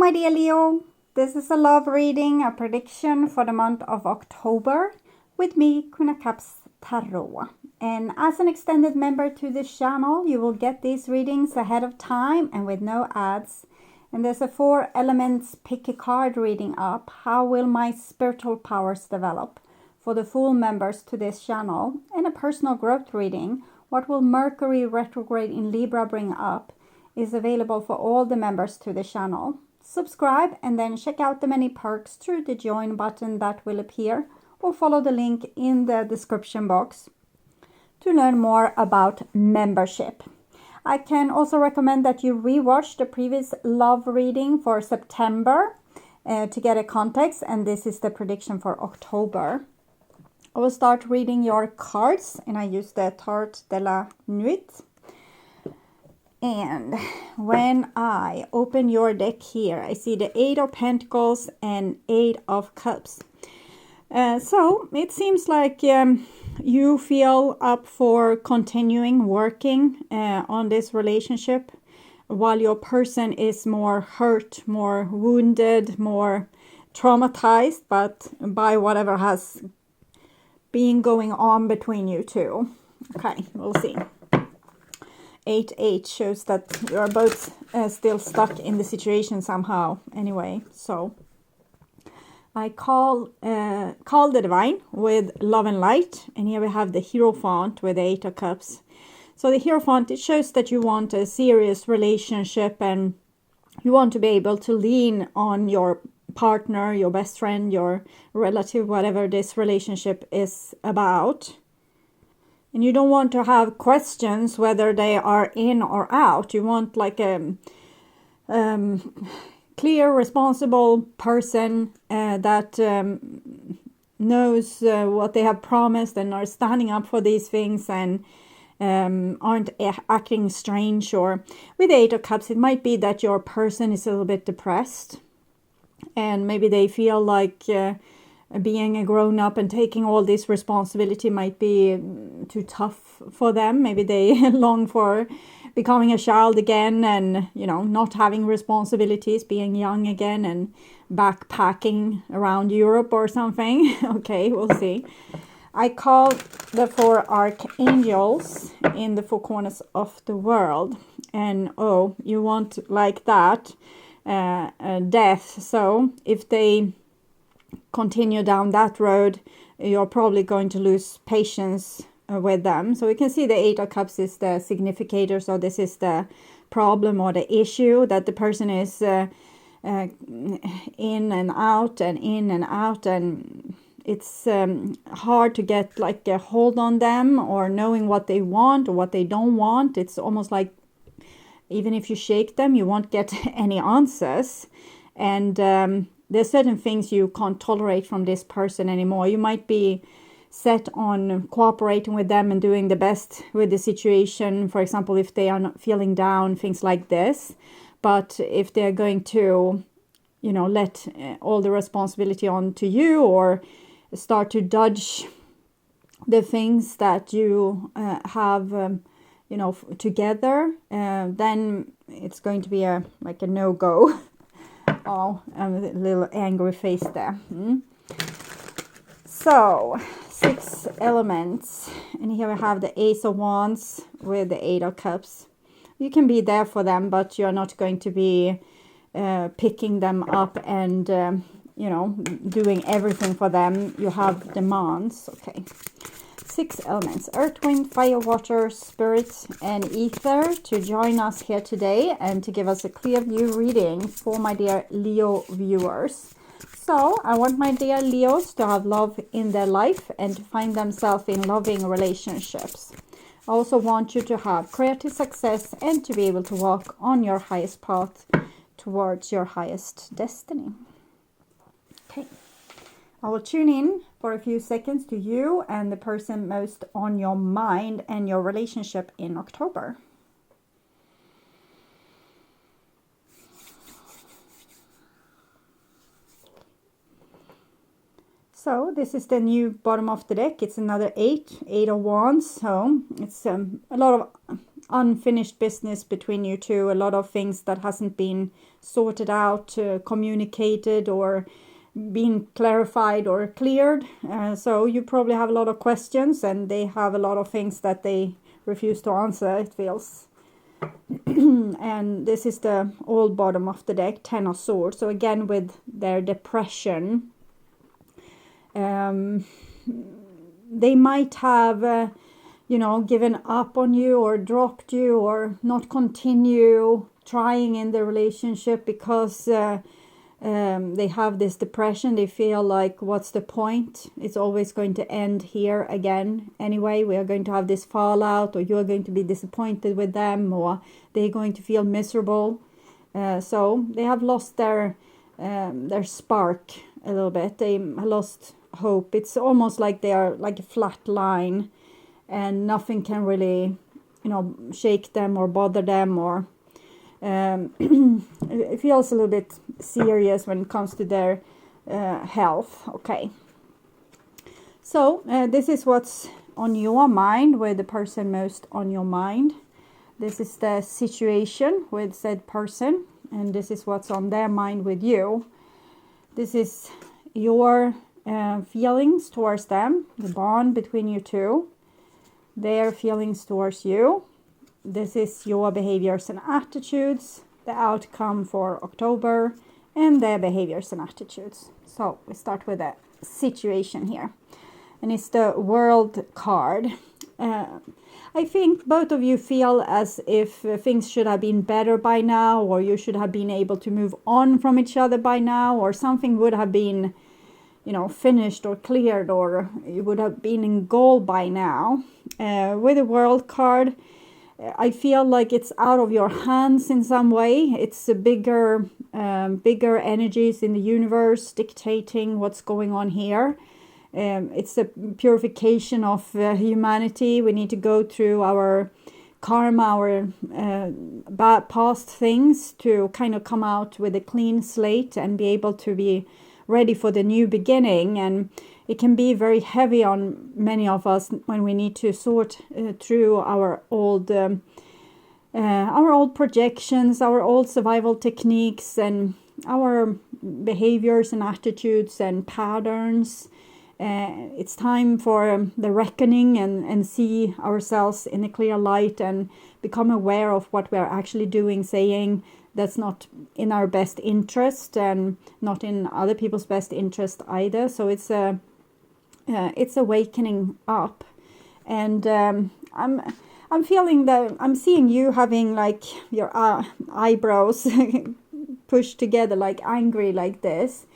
my dear Leo, this is a love reading, a prediction for the month of October with me, Queen of Cups Tarot. And as an extended member to this channel, you will get these readings ahead of time and with no ads. And there's a 4 elements pick a card reading up. How will my spiritual powers develop? For the full members to this channel. And a personal growth reading. What will Mercury retrograde in Libra bring up? Is available for all the members to the channel. Subscribe and then check out the many perks through the join button that will appear, or follow the link in the description box to learn more about membership. I can also recommend that you rewatch the previous love reading for September to get a context, and this is the prediction for October. I will start reading your cards, and I use the Tarot de la NUIT. And when I open your deck here, I see the 8 of Pentacles and 8 of Cups. So it seems like you feel up for continuing working on this relationship, while your person is more hurt, more wounded, more traumatized, but by whatever has been going on between you two. Okay, we'll see. 8-8 shows that you are both still stuck in the situation somehow. Anyway, so I call the divine with love and light, and here we have the Hierophant with the 8 of Cups. So the Hierophant, it shows that you want a serious relationship and you want to be able to lean on your partner, your best friend, your relative, whatever this relationship is about. And you don't want to have questions whether they are in or out. You want like a clear, responsible person that knows what they have promised and are standing up for these things and aren't acting strange. Or with the 8 of Cups, it might be that your person is a little bit depressed and maybe they feel like being a grown-up and taking all this responsibility might be too tough for them. Maybe they long for becoming a child again and, you know, not having responsibilities, being young again and backpacking around Europe or something. Okay, we'll see. I call the 4 archangels in the 4 corners of the world. And, oh, you want like that, death. So if they continue down that road, you're probably going to lose patience with them. So we can see the 8 of Cups is the significator. So this is the problem or the issue, that the person is in and out and in and out, and it's hard to get like a hold on them or knowing what they want or what they don't want. It's almost like even if you shake them, you won't get any answers. And there's certain things you can't tolerate from this person anymore. You might be set on cooperating with them and doing the best with the situation. For example, if they are not feeling down, things like this. But if they're going to, you know, let all the responsibility on to you or start to judge the things that you have, you know, together, then it's going to be like a no-go. Oh, a little angry face there. So, 6 elements. And here we have the Ace of Wands with the 8 of Cups. You can be there for them, but you're not going to be picking them up and, you know, doing everything for them. You have demands. Okay. 6 elements, earth, wind, fire, water, spirit, and ether, to join us here today and to give us a clear view reading for my dear Leo viewers. So I want my dear Leos to have love in their life and to find themselves in loving relationships. I also want you to have creative success and to be able to walk on your highest path towards your highest destiny. Okay. I will tune in for a few seconds to you and the person most on your mind and your relationship in October. So this is the new bottom of the deck. It's another 8 of Wands. So it's a lot of unfinished business between you two, a lot of things that hasn't been sorted out, communicated, or been clarified or cleared. So you probably have a lot of questions, and they have a lot of things that they refuse to answer, it feels. And this is the old bottom of the deck, Ten of Swords. So again, with their depression, they might have given up on you, or dropped you, or not continue trying in the relationship because they have this depression. They feel like, what's the point? It's always going to end here again anyway. We are going to have this fallout, or you're going to be disappointed with them, or they're going to feel miserable. So they have lost their spark a little bit. They lost hope. It's almost like they are like a flat line, and nothing can really, shake them or bother them, or it feels a little bit serious when it comes to their health. Okay. So this is what's on your mind, with the person most on your mind. This is the situation with said person, and this is what's on their mind with you. This is your feelings towards them, the bond between you two, their feelings towards you. This is your behaviors and attitudes, the outcome for October, and their behaviors and attitudes. So we start with the situation here, and it's the World card. I think both of you feel as if things should have been better by now, or you should have been able to move on from each other by now, or something would have been, finished or cleared, or you would have been in goal by now. With the World card, I feel like it's out of your hands in some way. It's a bigger energies in the universe dictating what's going on here. It's a purification of humanity. We need to go through our karma, our bad past things, to kind of come out with a clean slate and be able to be ready for the new beginning. And it can be very heavy on many of us when we need to sort through our old projections, our old survival techniques, and our behaviors and attitudes and patterns. It's time for the reckoning, and see ourselves in a clear light, and become aware of what we're actually doing, saying, that's not in our best interest, and not in other people's best interest either. So it's awakening up. And I'm feeling that I'm seeing you having like your eyebrows pushed together, like angry like this,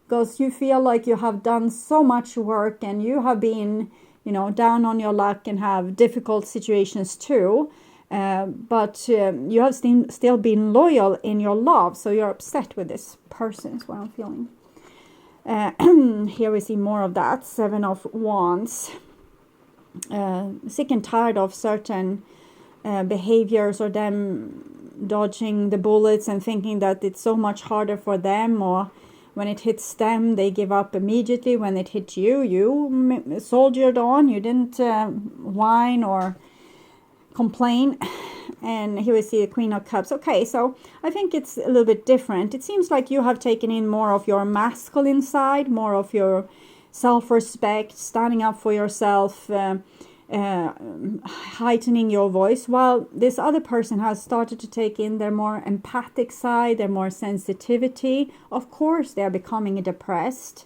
because you feel like you have done so much work, and you have been, down on your luck and have difficult situations too. But you have still been loyal in your love, so you're upset with this person, is what I'm feeling. Here we see more of that. Seven of Wands. Sick and tired of certain behaviors, or them dodging the bullets and thinking that it's so much harder for them, or when it hits them, they give up immediately. When it hit you, you soldiered on. You didn't whine or complain. And here we see the Queen of Cups. Okay, so I think it's a little bit different. It seems like you have taken in more of your masculine side, more of your self-respect, standing up for yourself, heightening your voice, while this other person has started to take in their more empathic side, their more sensitivity. Of course, they are becoming depressed.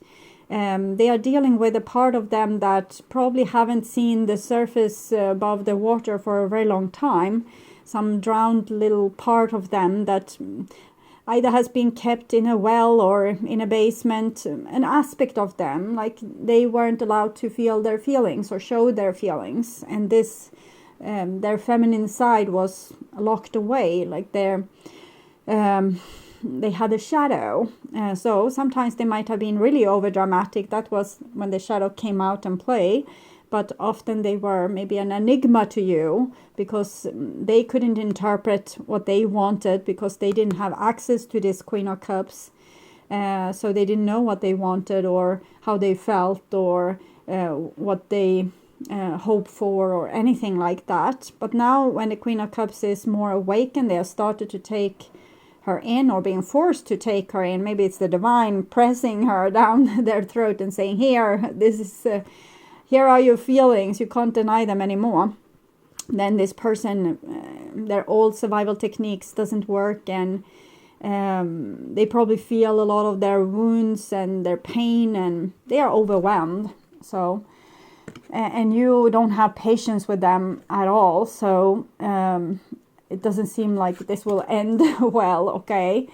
They are dealing with a part of them that probably haven't seen the surface above the water for a very long time. Some drowned little part of them that either has been kept in a well or in a basement, an aspect of them, like they weren't allowed to feel their feelings or show their feelings. And this, their feminine side was locked away, like they had a shadow. So sometimes they might have been really over dramatic. That was when the shadow came out and play. But often they were maybe an enigma to you, because they couldn't interpret what they wanted, because they didn't have access to this Queen of Cups. So they didn't know what they wanted, or how they felt, or what they hope for or anything like that. But now when the Queen of Cups is more awakened, they have started to take her in, or being forced to take her in. Maybe it's the divine pressing her down their throat and saying, here, this is here are your feelings, you can't deny them anymore. Then this person, their old survival techniques doesn't work, and they probably feel a lot of their wounds and their pain, and they are overwhelmed. So and you don't have patience with them at all, so it doesn't seem like this will end well. Okay,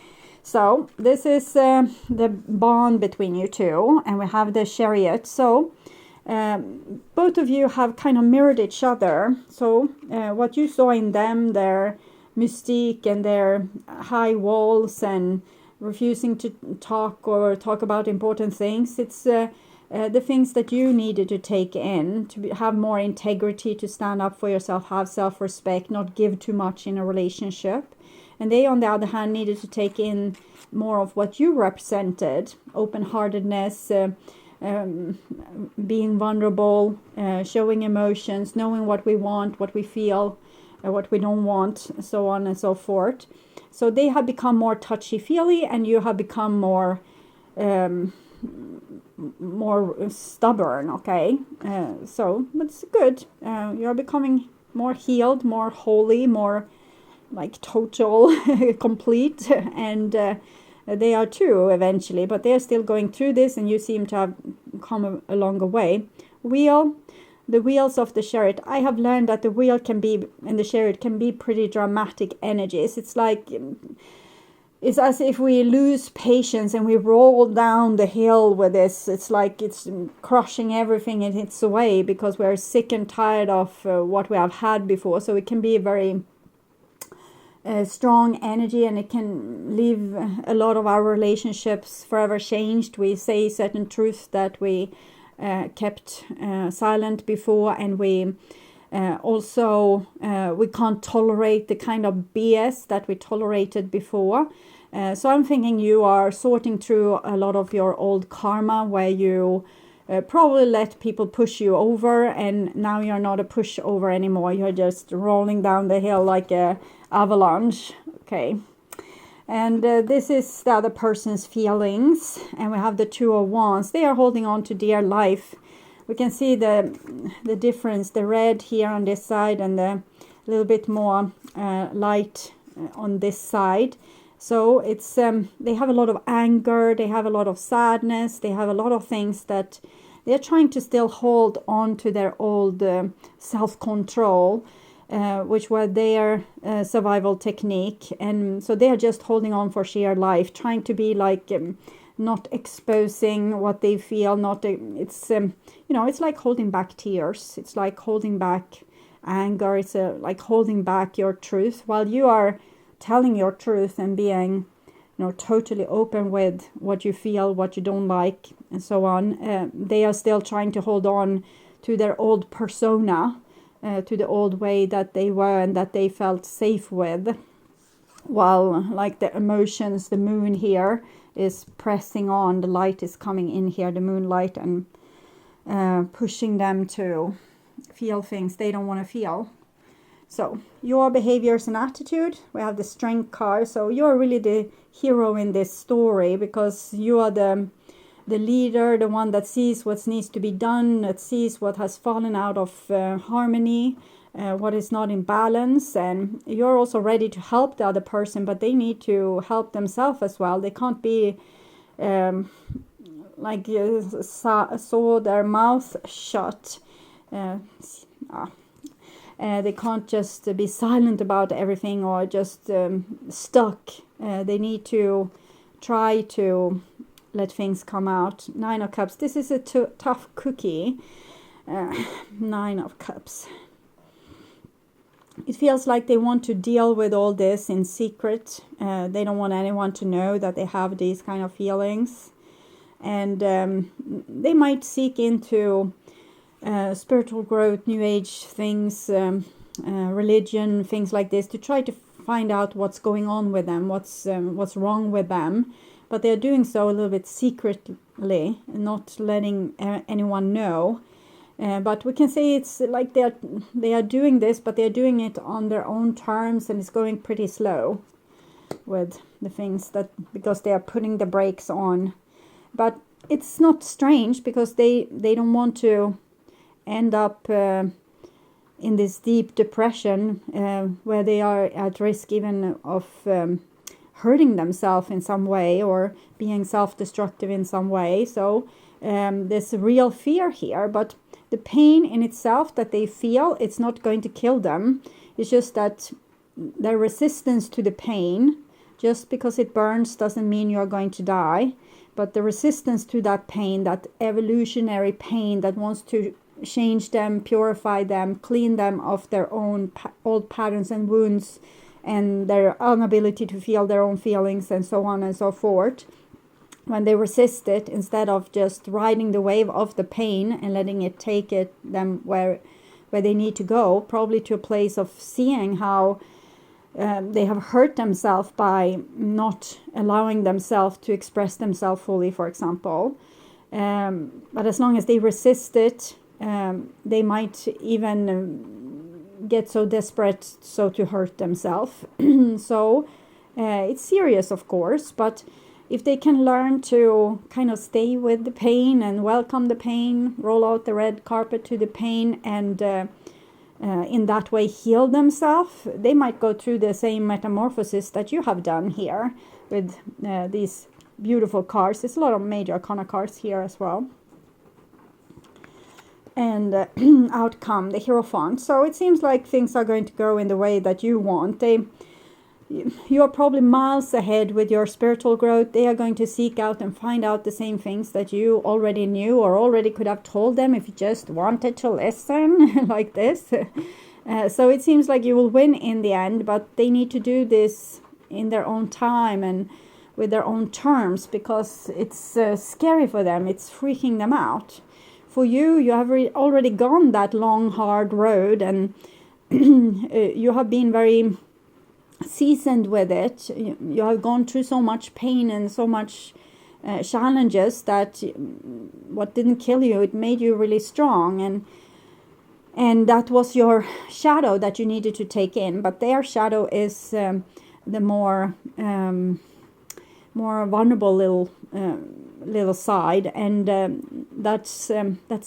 so this is the bond between you two, and we have the Chariot. So both of you have kind of mirrored each other. So what you saw in them, their mystique and their high walls and refusing to talk about important things, it's the things that you needed to take in, to have more integrity, to stand up for yourself, have self-respect, not give too much in a relationship. And they, on the other hand, needed to take in more of what you represented: open-heartedness, being vulnerable, showing emotions, knowing what we want, what we feel, what we don't want, so on and so forth. So they have become more touchy-feely, and you have become more stubborn. Okay, so it's good. You're becoming more healed, more holy, more like total, complete, and they are too eventually, but they are still going through this, and you seem to have come a longer way. The wheels of the Chariot. I have learned that the wheel can be, and the Chariot can be, pretty dramatic energies. It's like, it's as if we lose patience and we roll down the hill with this. It's like it's crushing everything in its way, because we're sick and tired of what we have had before. So it can be a very strong energy, and it can leave a lot of our relationships forever changed. We say certain truths that we kept silent before, and we also we can't tolerate the kind of BS that we tolerated before. So I'm thinking you are sorting through a lot of your old karma, where you probably let people push you over, and now you're not a pushover anymore. You're just rolling down the hill like a avalanche. Okay, and this is the other person's feelings, and we have the Two of Wands. They are holding on to dear life. We can see the difference, the red here on this side, and the little bit more light on this side. So it's they have a lot of anger, they have a lot of sadness, they have a lot of things that they're trying to still hold on to, their old self-control, which were their survival technique. And so they are just holding on for sheer life, trying to be like not exposing what they feel. It's it's like holding back tears. It's like holding back anger. It's like holding back your truth, while you are telling your truth and being totally open with what you feel, what you don't like, and so on. They are still trying to hold on to their old persona, to the old way that they were and that they felt safe with, while like the emotions, the moon here is pressing on, the light is coming in here, the moonlight, and pushing them to feel things they don't want to feel. So your behaviors and attitude, we have the Strength card. So you're really the hero in this story, because you are the leader, the one that sees what needs to be done, that sees what has fallen out of harmony, what is not in balance. And you're also ready to help the other person, but they need to help themselves as well. They can't be like saw their mouth shut. They can't just be silent about everything, or just stuck. They need to try to let things come out. 9 of Cups. This is a tough cookie. 9 of Cups. It feels like they want to deal with all this in secret. They don't want anyone to know that they have these kind of feelings. And they might seek into spiritual growth, new age things, religion, things like this, to try to find out what's going on with them, what's wrong with them. But they're doing so a little bit secretly, not letting anyone know. But we can say it's like they are doing this, but they're doing it on their own terms, and it's going pretty slow with the things that, because they are putting the brakes on. But it's not strange, because they don't want to end up in this deep depression where they are at risk even of hurting themselves in some way, or being self-destructive in some way. So there's a real fear here, but the pain in itself that they feel, it's not going to kill them. It's just that their resistance to the pain, just because it burns doesn't mean you're going to die, but the resistance to that pain, that evolutionary pain that wants to change them, purify them, clean them of their own old patterns and wounds, and their inability to feel their own feelings, and so on and so forth. When they resist it, instead of just riding the wave of the pain and letting it take them where they need to go, probably to a place of seeing how they have hurt themselves by not allowing themselves to express themselves fully, for example. But as long as they resist it, they might even get so desperate so to hurt themselves. So it's serious, of course, but if they can learn to kind of stay with the pain and welcome the pain, roll out the red carpet to the pain, and in that way heal themselves, they might go through the same metamorphosis that you have done here with these beautiful cards. There's a lot of major arcana cards here as well. And outcome, the Hierophant. So it seems like things are going to go in the way that you want. You are probably miles ahead with your spiritual growth. They are going to seek out and find out the same things that you already knew, or already could have told them if you just wanted to listen, like this. So it seems like you will win in the end, but they need to do this in their own time and with their own terms, because it's scary for them. It's freaking them out. For you, you have already gone that long, hard road, and you have been very seasoned with it. You have gone through so much pain and so much challenges that what didn't kill you, it made you really strong, and that was your shadow that you needed to take in. But their shadow is the more vulnerable little side, and that's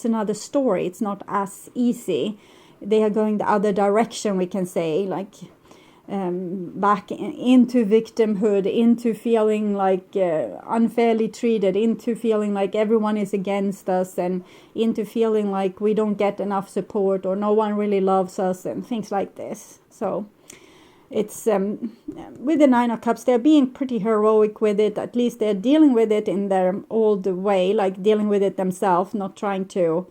another story. It's not as easy. They are going the other direction, we can say, like back into victimhood, into feeling like unfairly treated, into feeling like everyone is against us, and into feeling like we don't get enough support, or no one really loves us, and things like this. So it's with the Nine of Cups, they're being pretty heroic with it. At least they're dealing with it in their old way, like dealing with it themselves, not trying to.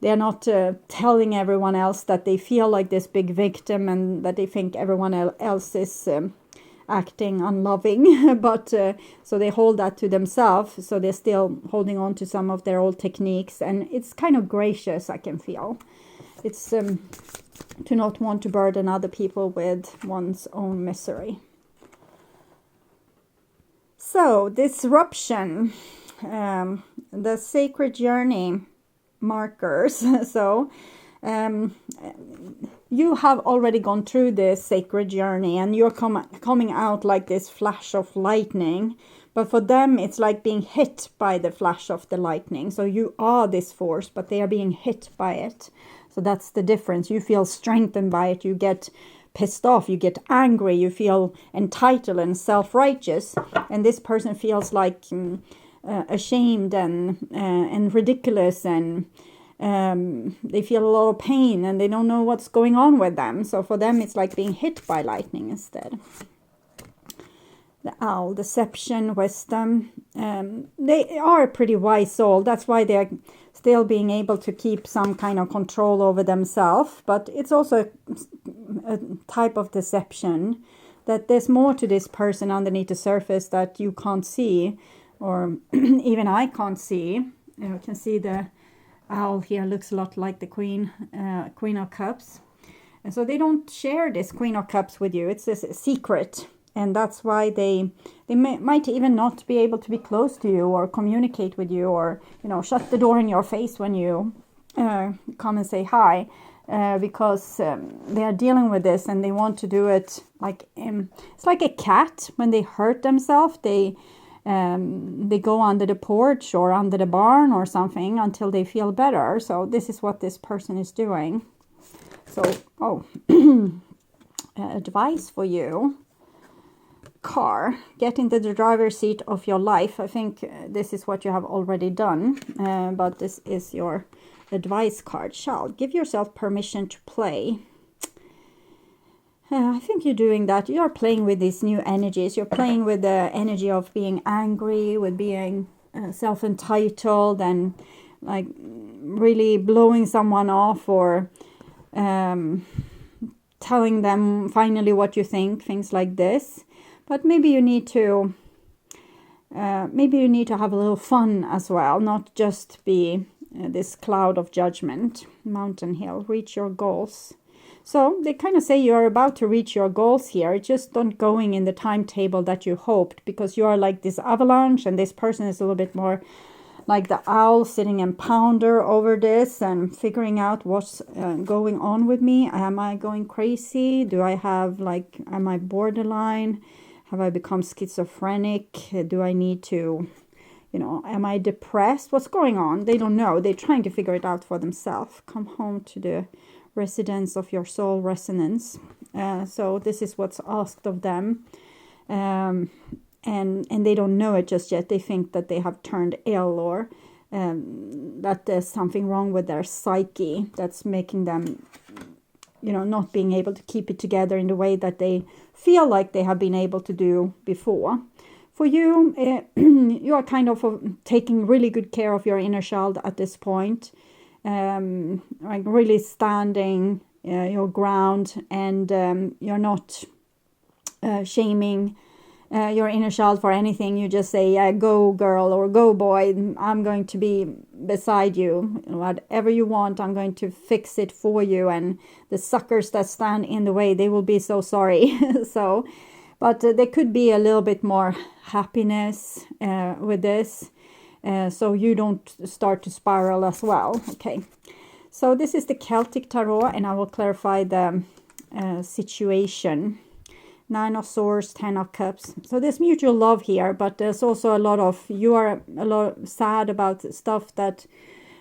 They're not telling everyone else that they feel like this big victim and that they think everyone else is acting unloving. But so they hold that to themselves. So they're still holding on to some of their old techniques. And it's kind of gracious, I can feel. It's to not want to burden other people with one's own misery. So, disruption. The sacred journey markers. So you have already gone through this sacred journey, and you're coming out like this flash of lightning, but for them it's like being hit by the flash of the lightning. So you are this force, but they are being hit by it. So that's the difference. You feel strengthened by it, you get pissed off, you get angry, you feel entitled and self-righteous, and this person feels like ashamed and ridiculous, and they feel a lot of pain, and they don't know what's going on with them. So for them it's like being hit by lightning instead. The owl, deception, wisdom. They are a pretty wise soul. That's why they're still being able to keep some kind of control over themselves. But it's also a type of deception, that there's more to this person underneath the surface that you can't see, or even I can't see. You can see the owl here looks a lot like the Queen of Cups. And so they don't share this Queen of Cups with you. It's a secret. And that's why they might even not be able to be close to you or communicate with you, or, shut the door in your face when you come and say hi, because they are dealing with this and they want to do it like it's like a cat. When they hurt themselves, they go under the porch or under the barn or something until they feel better. So this is what this person is doing. So, advice for you. Car, get into the driver's seat of your life. I think this is what you have already done, but this is your advice card. Child, give yourself permission to play. I think you're doing that. You're playing with these new energies. You're playing with the energy of being angry, with being self-entitled, and like really blowing someone off, or telling them finally what you think, things like this. But maybe you need to have a little fun as well, not just be this cloud of judgment. Mountain Hill, reach your goals. So they kind of say you're about to reach your goals here. It's just not going in the timetable that you hoped, because you are like this avalanche, and this person is a little bit more like the owl sitting and ponder over this and figuring out what's going on with me. Am I going crazy? Do I have am I borderline? Have I become schizophrenic? Do I need to, am I depressed? What's going on? They don't know. They're trying to figure it out for themselves. Come home to the residence of your soul resonance. So this is what's asked of them. And they don't know it just yet. They think that they have turned ill, or that there's something wrong with their psyche that's making them, not being able to keep it together in the way that they feel like they have been able to do before. For you, you are kind of taking really good care of your inner child at this point. Like really standing your ground, and you're not shaming your inner child for anything. You just say, yeah, go girl or go boy, I'm going to be beside you. Whatever you want, I'm going to fix it for you. And the suckers that stand in the way, they will be so sorry. But there could be a little bit more happiness with this, so you don't start to spiral as well. Okay, so this is the Celtic Tarot, and I will clarify the situation. 9 of Swords, 10 of Cups. So there's mutual love here, but there's also you are a lot sad about stuff that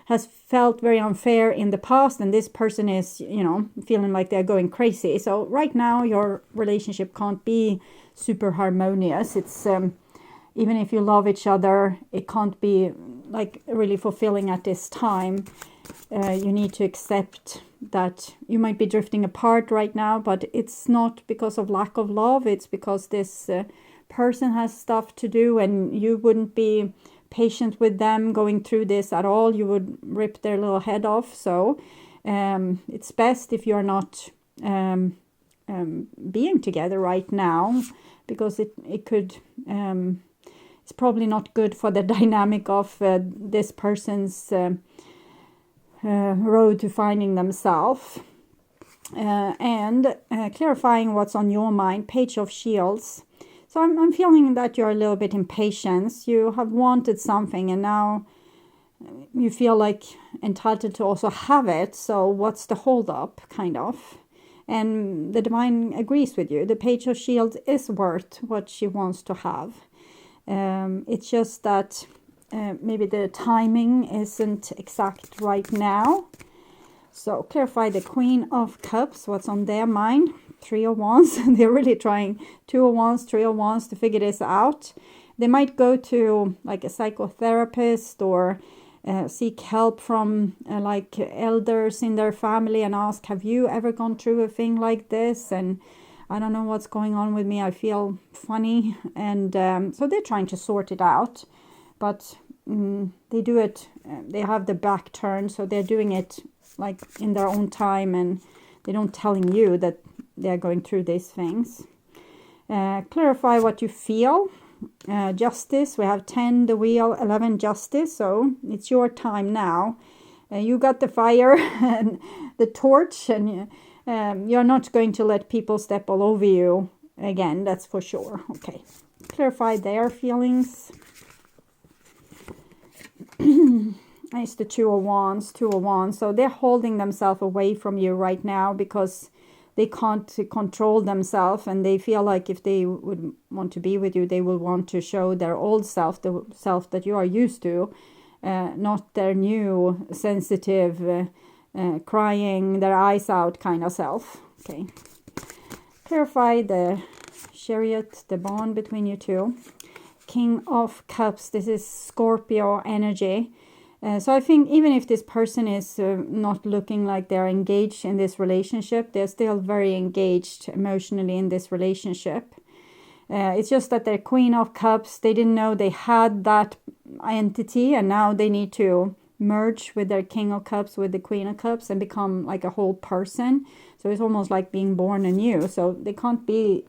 has felt very unfair in the past, and this person is, feeling like they're going crazy. So right now your relationship can't be super harmonious. It's even if you love each other, it can't be like really fulfilling at this time. You need to accept that you might be drifting apart right now, but it's not because of lack of love. It's because this person has stuff to do, and you wouldn't be patient with them going through this at all. You would rip their little head off. So it's best if you're not being together right now, because it could it's probably not good for the dynamic of this person's road to finding themselves. And clarifying what's on your mind. Page of Shields. So I'm feeling that you're a little bit impatient. You have wanted something, and now you feel like entitled to also have it. So what's the hold up, kind of? And the Divine agrees with you. The Page of Shields is worth what she wants to have. It's just that maybe the timing isn't exact right now. So clarify the Queen of Cups, what's on their mind. 3 of Wands, they're really trying. 2 of Wands, 3 of Wands to figure this out. They might go to like a psychotherapist, or seek help from like elders in their family and ask, have you ever gone through a thing like this? And I don't know what's going on with me. I feel funny. And so they're trying to sort it out. But they do it, they have the back turned, so they're doing it like in their own time, and they don't telling you that they're going through these things. Clarify what you feel. Justice, we have 10, the Wheel, 11, Justice. So it's your time now. You got the fire and the torch, and you're not going to let people step all over you again, that's for sure. Okay, clarify their feelings. It's the Two of Wands. So they're holding themselves away from you right now because they can't control themselves, and they feel like if they would want to be with you, they will want to show their old self, the self that you are used to, not their new sensitive, crying their eyes out kind of self. Okay. Clarify the Chariot, the bond between you two. King of Cups, this is Scorpio energy. So I think even if this person is not looking like they're engaged in this relationship, they're still very engaged emotionally in this relationship. It's just that they're Queen of Cups. They didn't know they had that entity, and now they need to merge with their King of Cups with the Queen of Cups and become like a whole person. So it's almost like being born anew. So they can't be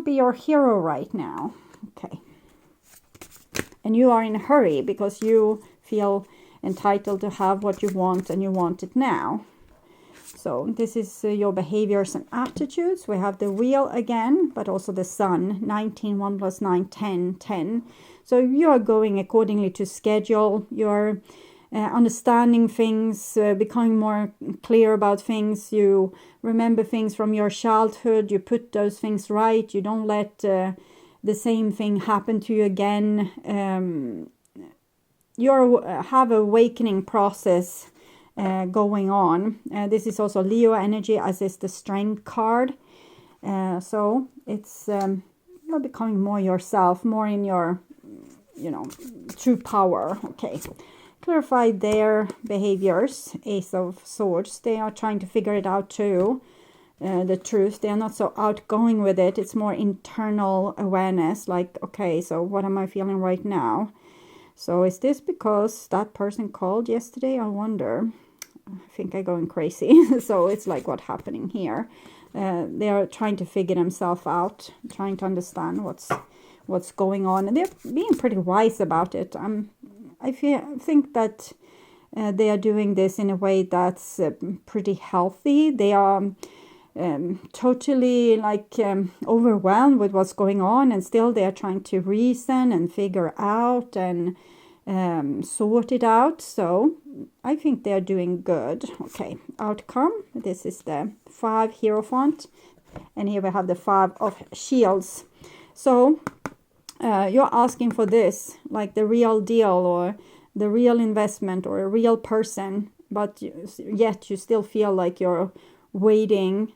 your hero right now. Okay. And you are in a hurry because you feel entitled to have what you want, and you want it now. So this is your behaviors and attitudes. We have the wheel again, but also the sun. 19, 1 plus 9, 10, 10. So you are going accordingly to schedule. You're understanding things, becoming more clear about things. You remember things from your childhood. You put those things right. You don't let the same thing happen to you again. You have an awakening process going on. This is also Leo energy, as is the Strength card. So it's you're becoming more yourself, more in your, true power. Okay. Clarify their behaviors. Ace of Swords. They are trying to figure it out too. The truth. They are not so outgoing with it. It's more internal awareness. Like, okay, so what am I feeling right now? So is this because that person called yesterday? I wonder. I think I'm going crazy. So it's like what's happening here. They are trying to figure themselves out, trying to understand what's going on, and they're being pretty wise about it. I think that they are doing this in a way that's pretty healthy. They are totally overwhelmed with what's going on, and still they are trying to reason and figure out and sort it out. So I think they're doing good. Okay, outcome. This is the 5 Hierophant, and here we have the 5 of Shields. So you're asking for this, like the real deal or the real investment or a real person, but yet you still feel like you're waiting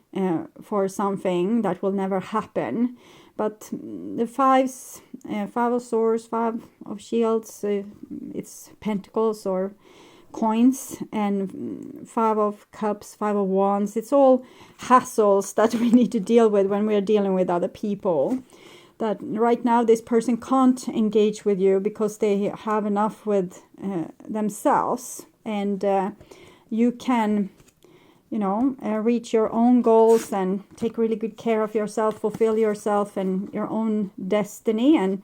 for something that will never happen. But the 5 of Swords, 5 of Shields, it's Pentacles or coins, and 5 of Cups, 5 of Wands. It's all hassles that we need to deal with when we're dealing with other people. That right now this person can't engage with you because they have enough with themselves, and you can reach your own goals and take really good care of yourself, fulfill yourself and your own destiny, and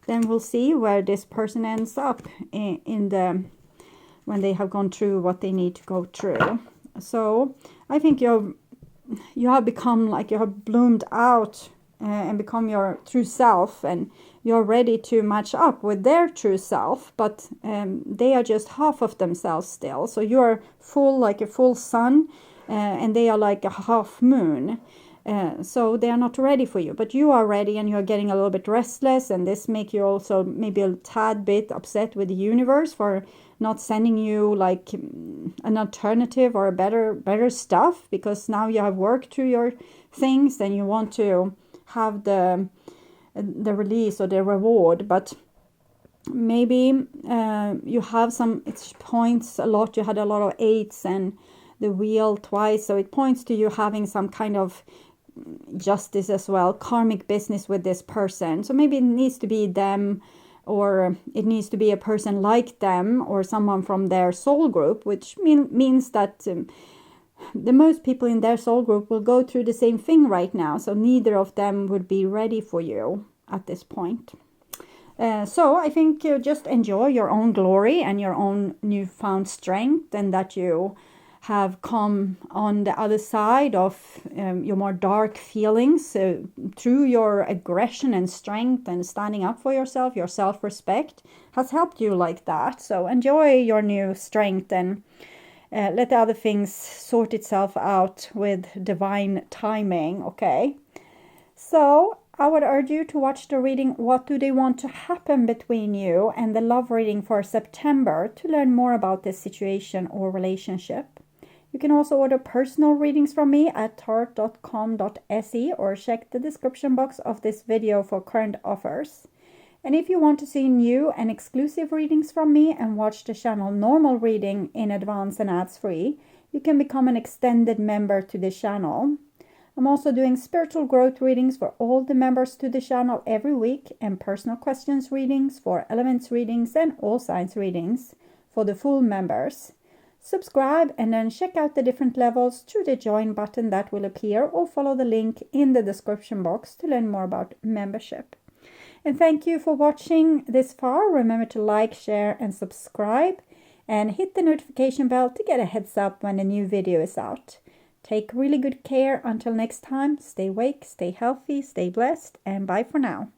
then we'll see where this person ends up when they have gone through what they need to go through. So I think you have become like you have bloomed out and become your true self, and you're ready to match up with their true self, but they are just half of themselves still. So you're full, like a full sun, and they are like a half moon. So they are not ready for you, but you are ready, and you're getting a little bit restless, and this make you also maybe a tad bit upset with the universe for not sending you like an alternative or a better stuff, because now you have worked through your things and you want to have the release or the reward. But maybe you have some, it points a lot, you had a lot of 8s and the wheel twice, so it points to you having some kind of justice as well, karmic business with this person. So maybe it needs to be them, or it needs to be a person like them, or someone from their soul group, which means that the most people in their soul group will go through the same thing right now. So neither of them would be ready for you at this point. So I think you just enjoy your own glory and your own newfound strength, and that you have come on the other side of your more dark feelings through your aggression and strength and standing up for yourself. Your self-respect has helped you like that. So enjoy your new strength and let the other things sort itself out with divine timing, okay? So I would urge you to watch the reading What Do They Want to Happen Between You and the love reading for September to learn more about this situation or relationship. You can also order personal readings from me at tarot.com.se or check the description box of this video for current offers. And if you want to see new and exclusive readings from me and watch the channel normal reading in advance and ads free, you can become an extended member to the channel. I'm also doing spiritual growth readings for all the members to the channel every week and personal questions readings for elements readings and all signs readings for the full members. Subscribe and then check out the different levels through the join button that will appear or follow the link in the description box to learn more about membership. And thank you for watching this far. Remember to like, share and subscribe and hit the notification bell to get a heads up when a new video is out. Take really good care until next time. Stay awake, stay healthy, stay blessed, and bye for now.